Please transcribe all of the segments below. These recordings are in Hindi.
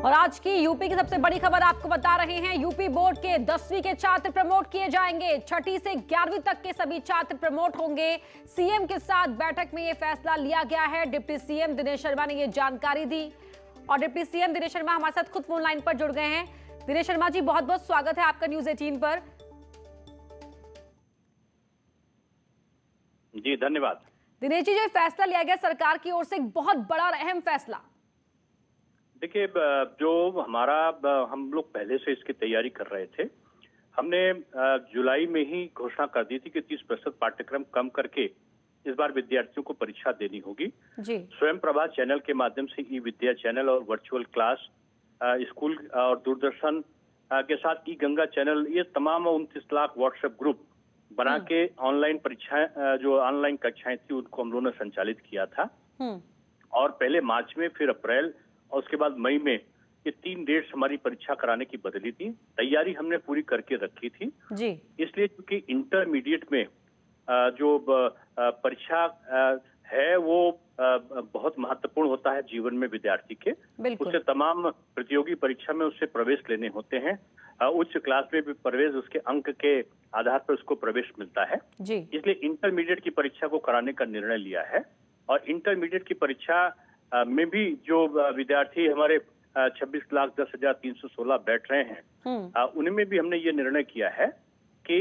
और आज की यूपी की सबसे बड़ी खबर आपको बता रहे हैं। यूपी बोर्ड के 10वीं के छात्र प्रमोट किए जाएंगे। छठी से 11वीं तक के सभी छात्र प्रमोट होंगे। सीएम के साथ बैठक में यह फैसला लिया गया है। डिप्टी सीएम दिनेश शर्मा ने यह जानकारी दी और डिप्टी सीएम दिनेश शर्मा हमारे साथ खुद फोन लाइन पर जुड़ गए हैं। दिनेश शर्मा जी, बहुत बहुत स्वागत है आपका न्यूज 18 पर। जी धन्यवाद। दिनेश जी, जो फैसला लिया गया सरकार की ओर से, एक बहुत बड़ा और अहम फैसला। देखिए, जो हम लोग पहले से इसकी तैयारी कर रहे थे। हमने जुलाई में ही घोषणा कर दी थी कि 30% पाठ्यक्रम कम करके इस बार विद्यार्थियों को परीक्षा देनी होगी। जी। स्वयं प्रभा चैनल के माध्यम से ई विद्या चैनल और वर्चुअल क्लास, स्कूल और दूरदर्शन के साथ ई गंगा चैनल, ये तमाम 29 लाख व्हाट्सएप ग्रुप बना के ऑनलाइन परीक्षाएं, जो ऑनलाइन कक्षाएं थी, उनको हम लोगों ने संचालित किया था। और पहले मार्च में, फिर अप्रैल और उसके बाद मई में ये 3 डेट्स हमारी परीक्षा कराने की बदली थी। तैयारी हमने पूरी करके रखी थी जी। इसलिए क्योंकि इंटरमीडिएट में जो परीक्षा है वो बहुत महत्वपूर्ण होता है जीवन में विद्यार्थी के। उससे तमाम प्रतियोगी परीक्षा में उससे प्रवेश लेने होते हैं। उच्च क्लास में भी प्रवेश, उसके अंक के आधार पर उसको प्रवेश मिलता है जी। इसलिए इंटरमीडिएट की परीक्षा को कराने का निर्णय लिया है। और इंटरमीडिएट की परीक्षा में भी जो विद्यार्थी हमारे 26,10,316 बैठ रहे हैं, उनमें भी हमने ये निर्णय किया है कि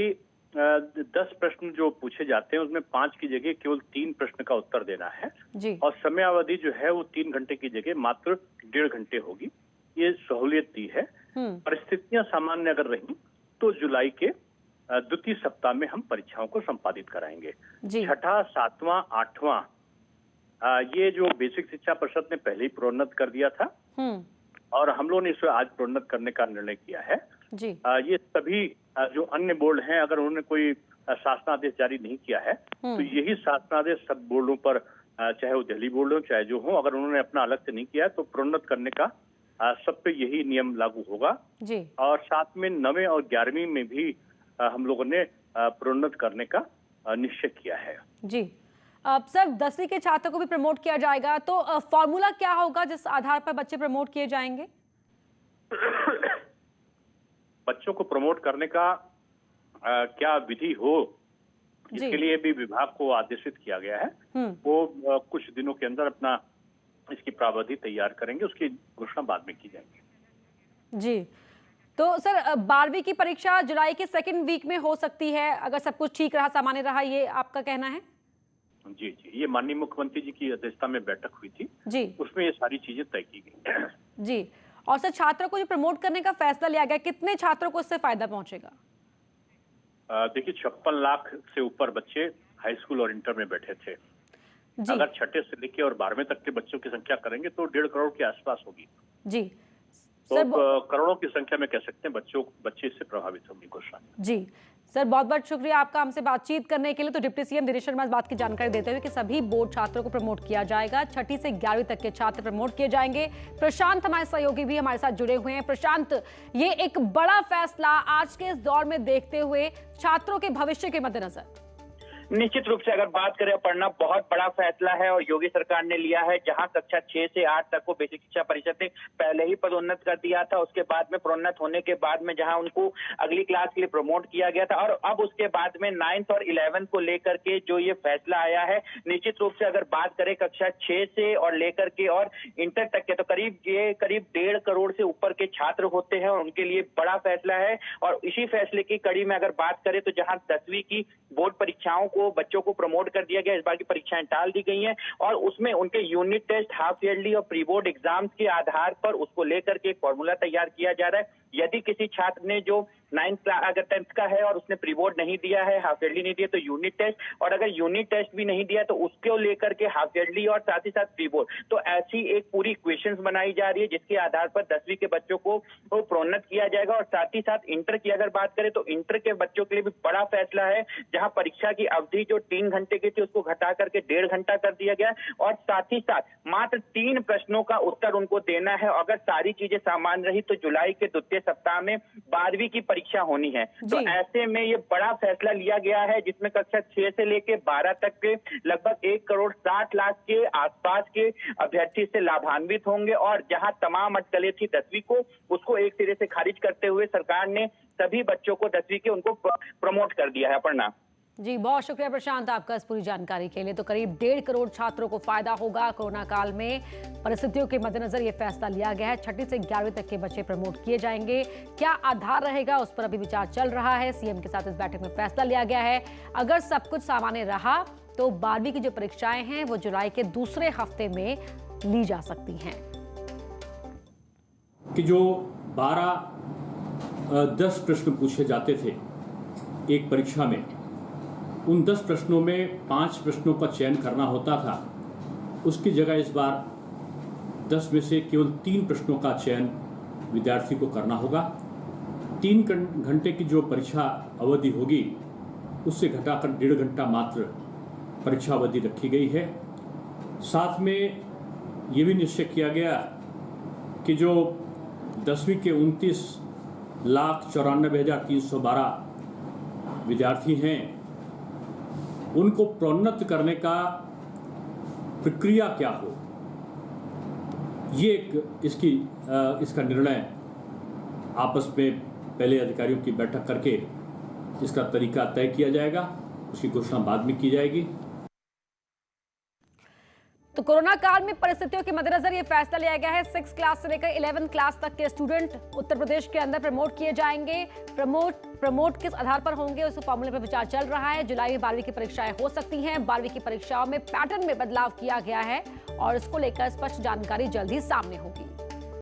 10 प्रश्न जो पूछे जाते हैं उसमें 5 की जगह केवल 3 प्रश्न का उत्तर देना है जी। और समय अवधि जो है वो 3 घंटे की जगह मात्र 1.5 घंटे होगी। ये सहूलियत दी है। परिस्थितियां सामान्य अगर रही तो जुलाई के द्वितीय सप्ताह में हम परीक्षाओं को संपादित कराएंगे। छठा, 7वां, 8वां ये जो बेसिक शिक्षा परिषद ने पहले ही प्रोन्नत कर दिया था और हम लोगों ने इसे आज प्रोन्नत करने का निर्णय किया है जी। ये सभी जो अन्य बोर्ड हैं, अगर उन्होंने कोई शासनादेश जारी नहीं किया है तो यही शासनादेश सब बोर्डों पर, चाहे वो दिल्ली बोर्ड हो चाहे जो हो, अगर उन्होंने अपना अलग से नहीं किया तो प्रोन्नत करने का सब पे यही नियम लागू होगा जी। और साथ में 9वीं और 11वीं में भी हम लोगों ने प्रोन्नत करने का निश्चय किया है जी। अब सर 10वीं के छात्रों को भी प्रमोट किया जाएगा, तो फॉर्मूला क्या होगा जिस आधार पर बच्चे प्रमोट किए जाएंगे? बच्चों को प्रमोट करने का क्या विधि हो, इसके लिए भी विभाग को आदेशित किया गया है। वो कुछ दिनों के अंदर अपना इसकी प्रावधि तैयार करेंगे, उसकी घोषणा बाद में की जाएगी जी। तो सर 12वीं की परीक्षा जुलाई के 2nd वीक में हो सकती है अगर सब कुछ ठीक रहा, सामान्य रहा, ये आपका कहना है? जी जी, ये माननीय मुख्यमंत्री जी की अध्यक्षता में बैठक हुई थी जी, उसमें ये सारी चीजें तय की गई जी। और सर छात्रों को जो प्रमोट करने का फैसला लिया गया, कितने छात्रों को इससे फायदा पहुंचेगा? देखिए, 56 लाख से ऊपर बच्चे हाई स्कूल और इंटर में बैठे थे जी। अगर छठे से लेकर और 12वें तक के बच्चों की संख्या करेंगे तो 1.5 करोड़ के आसपास होगी जी। तो करोड़ों की संख्या में कह सकते हैं बच्चे इससे प्रभावित होंगे। घोषणा जी। सर बहुत बहुत शुक्रिया आपका हमसे बातचीत करने के लिए। तो डिप्टी सीएम दिनेश शर्मा इस बात की जानकारी देते हुए कि सभी बोर्ड छात्रों को प्रमोट किया जाएगा। छठी से 11वीं तक के छात्र प्रमोट किए जाएंगे। प्रशांत हमारे सहयोगी भी हमारे साथ जुड़े हुए हैं। प्रशांत, ये एक बड़ा फैसला आज के इस दौर में देखते हुए छात्रों के भविष्य के मद्देनजर। निश्चित रूप से अगर बात करें पढ़ना, बहुत बड़ा फैसला है और योगी सरकार ने लिया है। जहां कक्षा 6 से 8 तक को बेसिक शिक्षा परिषद ने पहले ही पदोन्नत कर दिया था, उसके बाद में प्रोन्नत होने के बाद में जहां उनको अगली क्लास के लिए प्रमोट किया गया था और अब उसके बाद में 9th और 11th को लेकर के जो ये फैसला आया है, निश्चित रूप से अगर बात करें कक्षा 6 से और लेकर के और इंटर तक के, तो करीब 1.5 करोड़ से ऊपर के छात्र होते हैं और उनके लिए बड़ा फैसला है। और इसी फैसले की कड़ी में अगर बात करें तो जहां 10वीं की बोर्ड परीक्षाओं को बच्चों को प्रमोट कर दिया गया, इस बार की परीक्षाएं टाल दी गई हैं और उसमें उनके यूनिट टेस्ट, हाफ ईयरली और प्री बोर्ड एग्जाम्स के आधार पर उसको लेकर के एक फॉर्मूला तैयार किया जा रहा है। यदि किसी छात्र ने जो 9th अगर 10th का है और उसने प्री बोर्ड नहीं दिया है, हाफ ईयरली नहीं दिया, तो यूनिट टेस्ट, और अगर यूनिट टेस्ट भी नहीं दिया तो उसको लेकर के हाफ ईयरली और साथ ही साथ प्री बोर्ड। तो ऐसी एक पूरी इक्वेशंस बनाई जा रही है जिसके आधार पर 10वीं के बच्चों को प्रोन्नत किया जाएगा। और साथ ही साथ इंटर की अगर बात करें तो इंटर के बच्चों के लिए भी बड़ा फैसला है, जहां परीक्षा की अवधि जो 3 घंटे की थी उसको घटा करके 1.5 घंटा कर दिया गया और साथ ही साथ मात्र 3 प्रश्नों का उत्तर उनको देना है। अगर सारी चीजें सामान्य रही तो जुलाई के द्वितीय सप्ताह में 12वीं की परीक्षा होनी है। तो ऐसे में ये बड़ा फैसला लिया गया है जिसमें कक्षा 6 से लेके 12 तक के लगभग 1,60,00,000 के आसपास के अभ्यर्थी इससे लाभान्वित होंगे। और जहां तमाम अटकलें थी 10वीं को, उसको एक सिरे से खारिज करते हुए सरकार ने सभी बच्चों को 10वीं के उनको प्रमोट कर दिया है। अपर्णा जी, बहुत शुक्रिया प्रशांत आपका इस पूरी जानकारी के लिए। तो करीब 1.5 करोड़ छात्रों को फायदा होगा। कोरोना काल में परिस्थितियों के मद्देनजर ये फैसला लिया गया है। 6ठी से 11वीं तक के बच्चे प्रमोट किए जाएंगे। क्या आधार रहेगा उस पर अभी विचार चल रहा है। सीएम के साथ इस बैठक में फैसला लिया गया है। अगर सब कुछ सामान्य रहा तो 12वीं की जो परीक्षाएं हैं वो जुलाई के दूसरे हफ्ते में ली जा सकती हैं। कि जो 10 प्रश्न पूछे जाते थे एक परीक्षा में, उन 10 प्रश्नों में 5 प्रश्नों का चयन करना होता था। उसकी जगह इस बार 10 में से केवल 3 प्रश्नों का चयन विद्यार्थी को करना होगा। 3 घंटे की जो परीक्षा अवधि होगी उससे घटाकर 1.5 घंटा मात्र परीक्षा अवधि रखी गई है। साथ में ये भी निश्चय किया गया कि जो 10वीं के 29,94,312 विद्यार्थी हैं उनको प्रोन्नत करने का प्रक्रिया क्या हो, ये इसका निर्णय आपस में पहले अधिकारियों की बैठक करके इसका तरीका तय किया जाएगा। उसकी घोषणा बाद में की जाएगी। तो कोरोना काल में परिस्थितियों के मद्देनजर ये फैसला लिया गया है। 6 क्लास से लेकर 11 क्लास तक के स्टूडेंट उत्तर प्रदेश के अंदर प्रमोट किए जाएंगे। प्रमोट किस आधार पर होंगे उस फॉर्मूले पर विचार चल रहा है। जुलाई में 12वीं की परीक्षाएं हो सकती हैं। 12वीं की परीक्षाओं में पैटर्न में बदलाव किया गया है और इसको लेकर स्पष्ट जानकारी जल्द ही सामने होगी।